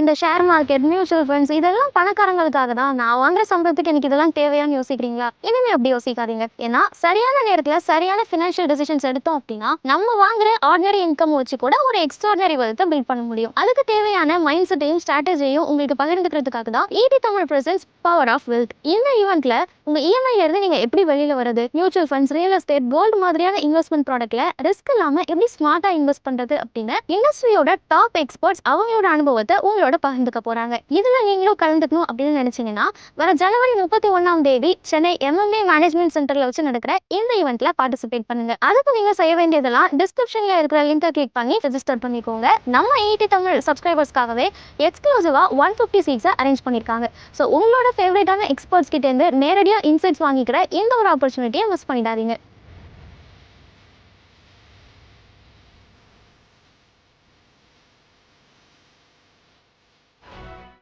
இந்த share market, mutual funds இதெல்லாம் பணக்காரங்களுக்காக தான். நான் வாங்குற சம்பளத்துக்கு எனக்கு இதெல்லாம் தேவையான்னு யோசிக்கிறீங்களா? இனிமே அப்படி யோசிக்காதீங்க. ஏன்னா சரியான நேரத்துல சரியான ஃபினான்ஷியல் டிசிஷன்ஸ் எடுத்தோம் அப்படின்னா நம்ம வாங்குற ஆர்டினரி இன்கம் வச்சு கூட ஒரு எக்ஸ்ட்ராடினரி வெல்த்தை பில்ட் பண்ண முடியும். அதுக்கு தேவையான மைண்ட் செட்டையும் ஸ்ட்ராட்டஜியையும் உங்களுக்கு பகிர்ந்துக்கிறதுக்காக தான் ET Tamil presents power of wealth. இந்த ஈவெண்ட்ல உங்க இஎம்ஐல இருந்து நீங்க எப்படி வெளியில வருது, mutual funds, real estate, gold மாதிரியான இன்வெஸ்ட்மெண்ட் ப்ராடக்ட்ல ரிஸ்க் இல்லாம எப்படி ஸ்மார்ட்டா இன்வெஸ்ட் பண்றது அப்படின்னு இண்டஸ்ட்ரியோட டாப் எக்ஸ்பர்ட்ஸ் அவங்களோட அனுபவத்தை உங்களோட பகிர்ந்துக்க போறாங்க. இதுல நீங்களும் கலந்துக்கணும் அப்படின்னு நினைச்சீங்கன்னா வர ஜனவரி 31 சென்னை எம்எம்ஏ மேனேஜ்மெண்ட் சென்டர்ல வச்சு நடக்கிற இந்த ஈவெண்ட்ல பார்ட்டிசிபேட் பண்ணுங்க. அதுக்கு நீங்க செய்ய வேண்டியதெல்லாம் டிஸ்கிரிப்ஷன்ல இருக்கிற லிங்கை கிளிக் பண்ணி ரெஜிஸ்டர் பண்ணிக்கோங்க. நம்ம ஈடி தமிழ் சப்ஸ்கிரைபர்ஸ்க்காகவே எக்ஸ்க்ளூசிவா 150 சீட்ஸை அரேஞ்ச் பண்ணிருக்காங்க. ஸோ உங்களோட ஃபேவரட்டான எக்ஸ்பர்ட்ஸ் கிட்ட இருந்து நேரடியாக இன்சைட்ஸ் வாங்கிக்கிற இந்த ஒரு ஆப்பர்ச்சுனிட்டியை மிஸ் பண்ணிடாதீங்க.